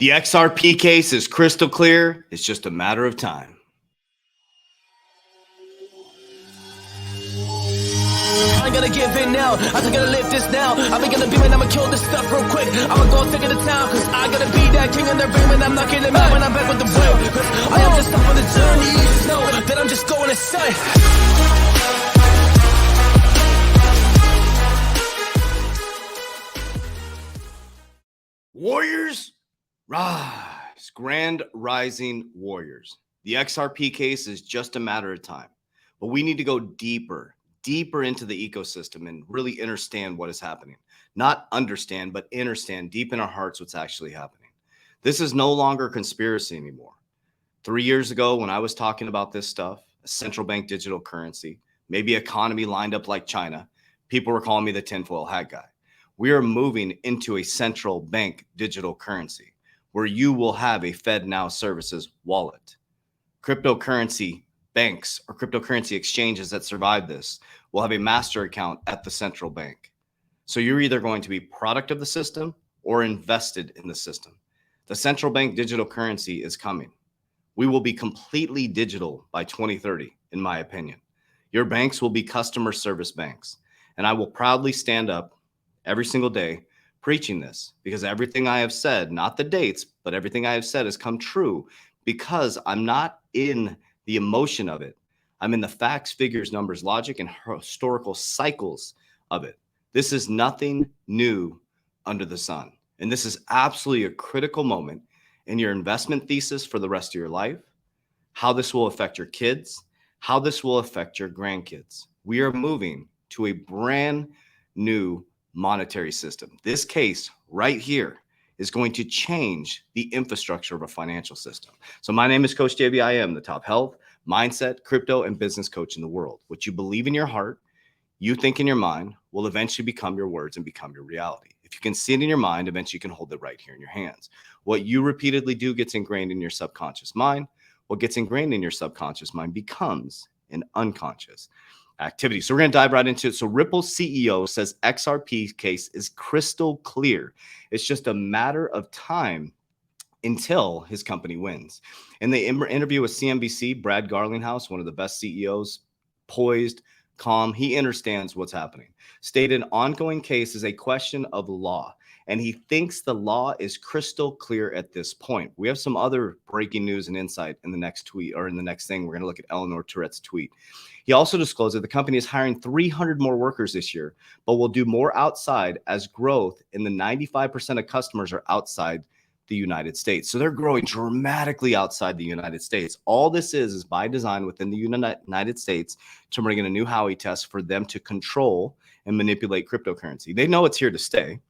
The XRP case is crystal clear. It's just a matter of time. I ain't gonna give in now. I just gotta live this now. I'm gonna be man, I'ma kill this stuff real quick. I'ma go take it to town, cause I gotta be that king in their ring when I'm knocking them out when I'm back with the whip. Cause I am just up on the journey. Just know that I'm just going insane. Warriors, rise. Grand rising warriors. The XRP case is just a matter of time. But we need to go deeper into the ecosystem and really understand what is happening. Not understand, but understand deep in our hearts what's actually happening. This is no longer a conspiracy anymore. 3 years ago, when I was talking about this stuff, a central bank digital currency, maybe economy lined up like China, people were calling me the tinfoil hat guy. We are moving into a central bank digital currency where you will have a FedNow Services wallet. Cryptocurrency banks or cryptocurrency exchanges that survive this will have a master account at the central bank. So you're either going to be product of the system or invested in the system. The central bank digital currency is coming. We will be completely digital by 2030, in my opinion. Your banks will be customer service banks. And I will proudly stand up every single day preaching this, because everything I have said, not the dates, but everything I have said has come true, because I'm not in the emotion of it. I'm in the facts, figures, numbers, logic, and historical cycles of it. This is nothing new under the sun. And this is absolutely a critical moment in your investment thesis for the rest of your life, how this will affect your kids, how this will affect your grandkids. We are moving to a brand new monetary system. This case right here is going to change the infrastructure of a financial system. So my name is Coach JB. I am the top health, mindset, crypto, and business coach in the world. What you believe in your heart, you think in your mind, will eventually become your words and become your reality. If you can see it in your mind, eventually you can hold it right here in your hands. What you repeatedly do gets ingrained in your subconscious mind. What gets ingrained in your subconscious mind becomes an unconscious activity. So we're going to dive right into it. So Ripple's CEO says XRP case is crystal clear. It's just a matter of time until his company wins. In the interview with CNBC, Brad Garlinghouse, one of the best CEOs, poised, calm, he understands what's happening. Stated ongoing case is a question of law, and he thinks the law is crystal clear at this point. We have some other breaking news and insight in the next tweet, or in the next thing. We're going to look at Eleanor Tourette's tweet. He also disclosed that the company is hiring 300 more workers this year, but will do more outside as growth in the 95% of customers are outside the United States. So they're growing dramatically outside the United States. All this is by design within the United States to bring in a new Howey test for them to control and manipulate cryptocurrency. They know it's here to stay.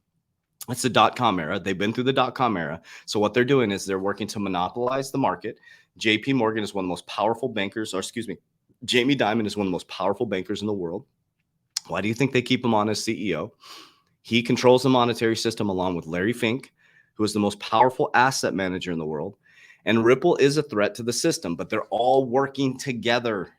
It's the dot-com era. They've been through the dot-com era. So what they're doing is they're working to monopolize the market. JP Morgan is one of the most powerful bankers, or excuse me, Jamie Dimon is one of the most powerful bankers in the world. Why do you think they keep him on as CEO? He controls the monetary system along with Larry Fink, who is the most powerful asset manager in the world. And Ripple is a threat to the system, but they're all working together.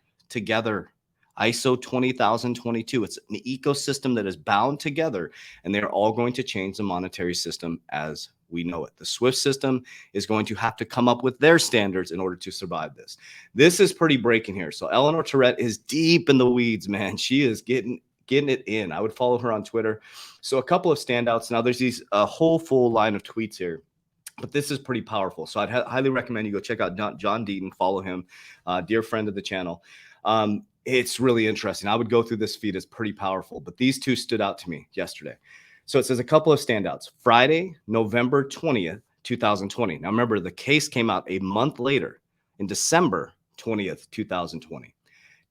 ISO 20022. It's an ecosystem that is bound together, and they're all going to change the monetary system as we know it. The SWIFT system is going to have to come up with their standards in order to survive this. This is pretty breaking here. So Eleanor Tourette is deep in the weeds, man. She is getting it in. I would follow her on Twitter. So a couple of standouts. Now there's a whole full line of tweets here, but this is pretty powerful. So I'd highly recommend you go check out John Deaton, follow him, dear friend of the channel. It's really interesting. I would go through this feed. It's pretty powerful, but these two stood out to me yesterday. So it says a couple of standouts. Friday, November 20th, 2020. Now remember, the case came out a month later in December 20th, 2020.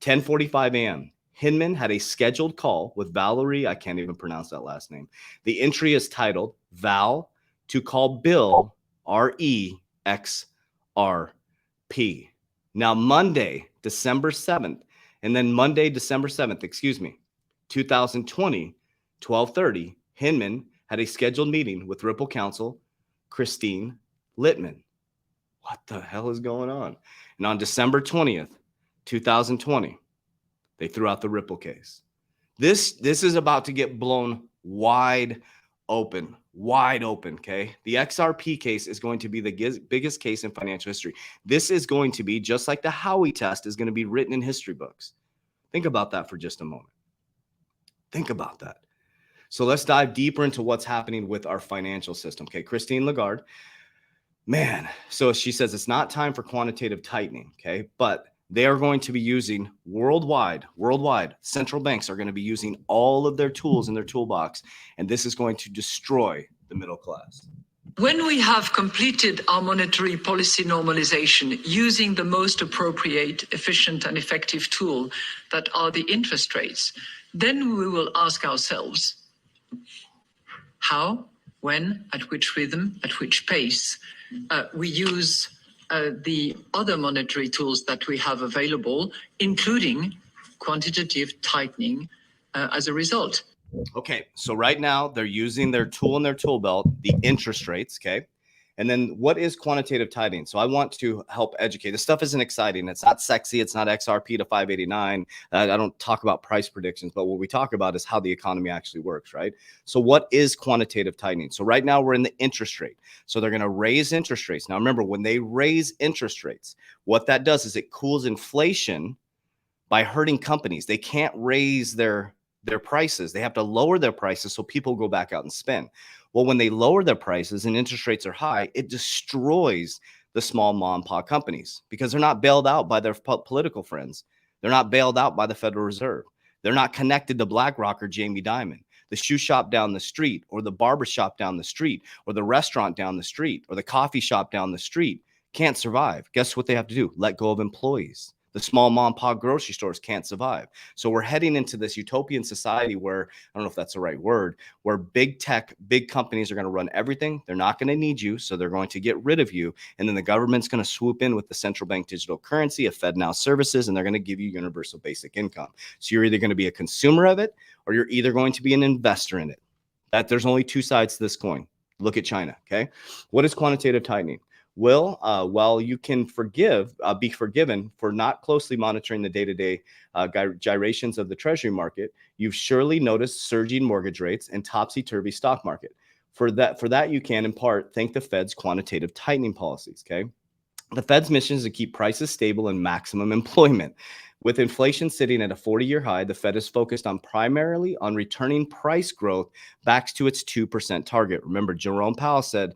10:45 a.m. Hinman had a scheduled call with Valerie. I can't even pronounce that last name. The entry is titled Val to call Bill REXRP. Now Monday, December 7th, and then Monday, December 7th, 2020, 12:30, Hinman had a scheduled meeting with Ripple counsel, Christine Littman. What the hell is going on? And on December 20th, 2020, they threw out the Ripple case. This is about to get blown wide open. wide open, okay? The XRP case is going to be the biggest case in financial history. This is going to be, just like the Howey test is going to be written in history books. Think about that for just a moment. Think about that. So let's dive deeper into what's happening with our financial system. Okay, Christine Lagarde, man. So she says it's not time for quantitative tightening, okay? But they are going to be using worldwide, central banks are going to be using all of their tools in their toolbox, and this is going to destroy the middle class. When we have completed our monetary policy normalization using the most appropriate, efficient, and effective tool that are the interest rates, then we will ask ourselves, how, when, at which rhythm, at which pace we use the other monetary tools that we have available, including quantitative tightening as a result. Okay, so right now they're using their tool in their tool belt, the interest rates, okay? And then what is quantitative tightening? So I want to help educate. This stuff isn't exciting. It's not sexy. It's not XRP to 589. I don't talk about price predictions, but what we talk about is how the economy actually works, right? So what is quantitative tightening? So right now we're in the interest rate. So they're going to raise interest rates. Now remember, when they raise interest rates, what that does is it cools inflation by hurting companies. They can't raise their prices. They have to lower their prices so people go back out and spend. Well, when they lower their prices and interest rates are high, it destroys the small mom and pop companies because they're not bailed out by their political friends. They're not bailed out by the Federal Reserve. They're not connected to BlackRock or Jamie Dimon. The shoe shop down the street, or the barber shop down the street, or the restaurant down the street, or the coffee shop down the street can't survive. Guess what they have to do? Let go of employees. The small mom and pop grocery stores can't survive. So we're heading into this utopian society where, I don't know if that's the right word, where big tech, big companies are going to run everything. They're not going to need you, so they're going to get rid of you. And then the government's going to swoop in with the central bank digital currency, a FedNow services, and they're going to give you universal basic income. So you're either going to be a consumer of it, or you're either going to be an investor in it. That there's only two sides to this coin. Look at China, okay? What is quantitative tightening? Will, while you can be forgiven for not closely monitoring the day-to-day gyrations of the treasury market, you've surely noticed surging mortgage rates and topsy-turvy stock market. For that, you can, in part, thank the Fed's quantitative tightening policies, okay? The Fed's mission is to keep prices stable and maximum employment. With inflation sitting at a 40-year high, the Fed is focused primarily on returning price growth back to its 2% target. Remember, Jerome Powell said,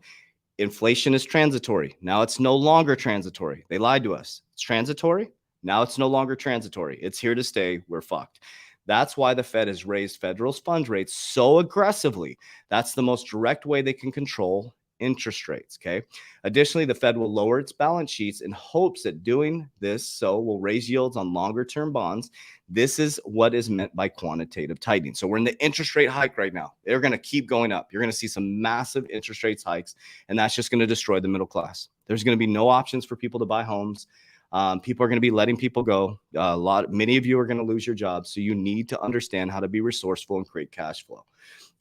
inflation is transitory. Now it's no longer transitory. They lied to us. It's transitory. Now it's no longer transitory. It's here to stay. We're fucked. That's why the Fed has raised federal funds rates so aggressively. That's the most direct way they can control interest rates, okay? Additionally, the Fed will lower its balance sheets in hopes that doing this so will raise yields on longer term bonds. This is what is meant by quantitative tightening. So we're in the interest rate hike right now. They're going to keep going up. You're going to see some massive interest rates hikes, and that's just going to destroy the middle class. There's going to be no options for people to buy homes. People are going to be letting people go. Many of you are going to lose your jobs. So you need to understand how to be resourceful and create cash flow.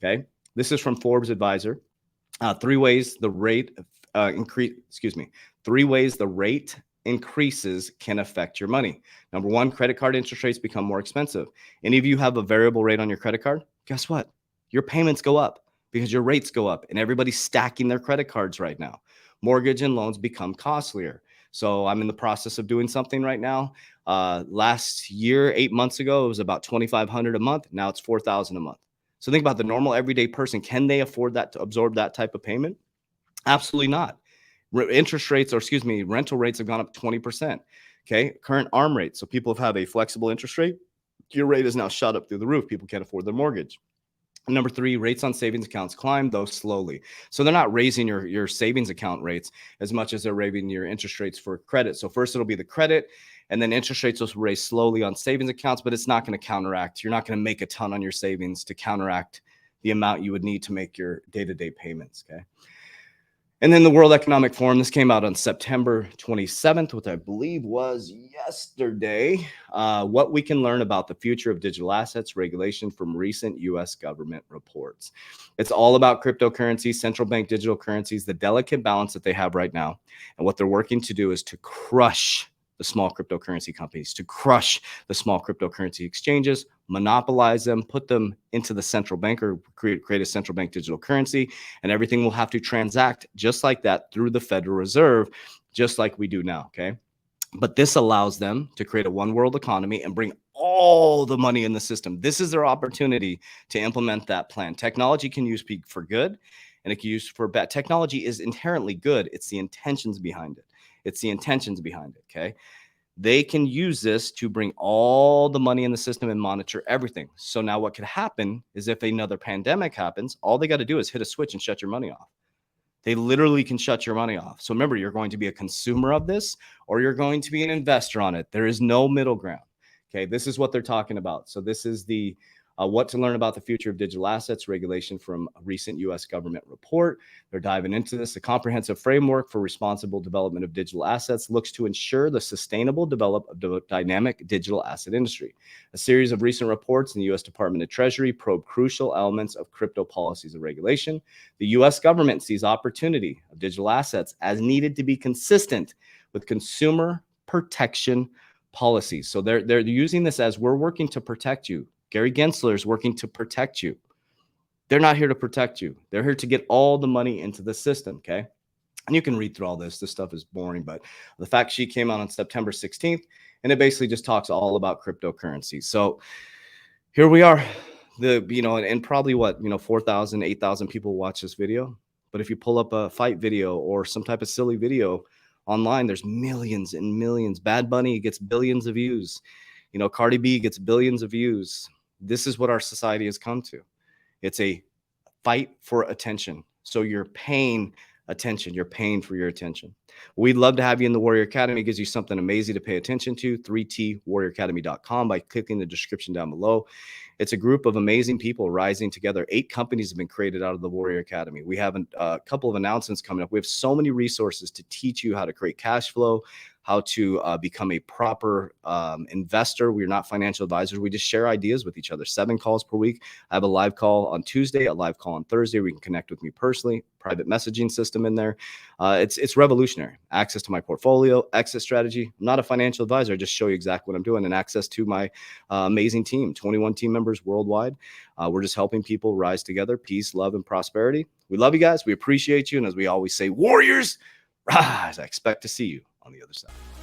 Okay. This is from Forbes Advisor. Three ways the rate increases can affect your money. Number one, credit card interest rates become more expensive. Any of you have a variable rate on your credit card? Guess what? Your payments go up because your rates go up, and everybody's stacking their credit cards right now. Mortgage and loans become costlier. So I'm in the process of doing something right now. Last year, 8 months ago, it was about $2,500 a month. Now it's $4,000 a month. So think about the normal everyday person. Can they afford that, to absorb that type of payment? Absolutely not. Rental rates have gone up 20%. Okay. Current ARM rate. So people have a flexible interest rate. Your rate is now shot up through the roof. People can't afford their mortgage. Number three, rates on savings accounts climb, though slowly. So they're not raising your savings account rates as much as they're raising your interest rates for credit. So first it'll be the credit, and then interest rates will raise slowly on savings accounts, but it's not going to counteract. You're not going to make a ton on your savings to counteract the amount you would need to make your day-to-day payments, okay? And then the World Economic Forum, this came out on September 27th, which I believe was yesterday. What we can learn about the future of digital assets regulation from recent U.S. government reports. It's all about cryptocurrencies, central bank digital currencies, the delicate balance that they have right now. And what they're working to do is to crush the small cryptocurrency companies, to crush the small cryptocurrency exchanges, monopolize them, put them into the central bank, or create a central bank digital currency, and everything will have to transact just like that through the Federal Reserve, just like we do now, okay? But this allows them to create a one world economy and bring all the money in the system. This is their opportunity to implement that plan. Technology can use for good and it can use for bad. Technology is inherently good. It's the intentions behind it. It's the intentions behind it, okay? They can use this to bring all the money in the system and monitor everything. So now what could happen is if another pandemic happens, all they got to do is hit a switch and shut your money off. They literally can shut your money off. So remember, you're going to be a consumer of this or you're going to be an investor on it. There is no middle ground. Okay, this is what they're talking about. So this is the what to learn about the future of digital assets regulation from a recent U.S. government report. They're diving into this. The comprehensive framework for responsible development of digital assets looks to ensure the sustainable development of the dynamic digital asset industry. A series of recent reports in the U.S. Department of Treasury probe crucial elements of crypto policies and regulation. The U.S. government sees opportunity of digital assets as needed to be consistent with consumer protection policies. So they're using this as we're working to protect you. Gary Gensler is working to protect you. They're not here to protect you. They're here to get all the money into the system, okay? And you can read through all this. This stuff is boring, but the fact sheet came out on September 16th, and it basically just talks all about cryptocurrency. So here we are. And probably 4,000, 8,000 people watch this video. But if you pull up a fight video or some type of silly video online, there's millions and millions. Bad Bunny gets billions of views. Cardi B gets billions of views. This is what our society has come to. It's a fight for attention. So you're paying attention. You're paying for your attention. We'd love to have you in the Warrior Academy. It gives you something amazing to pay attention to. 3twarrioracademy.com by clicking the description down below. It's a group of amazing people rising together. 8 companies have been created out of the Warrior Academy. We have a couple of announcements coming up. We have so many resources to teach you how to create cash flow, how to become a proper investor. We're not financial advisors. We just share ideas with each other. 7 calls per week. I have a live call on Tuesday, a live call on Thursday. We can connect with me personally. Private messaging system in there. It's revolutionary. Access to my portfolio, exit strategy. I'm not a financial advisor. I just show you exactly what I'm doing, and access to my amazing team, 21 team members worldwide. We're just helping people rise together, peace, love, and prosperity. We love you guys. We appreciate you. And as we always say, Warriors, rise. I expect to see you on the other side.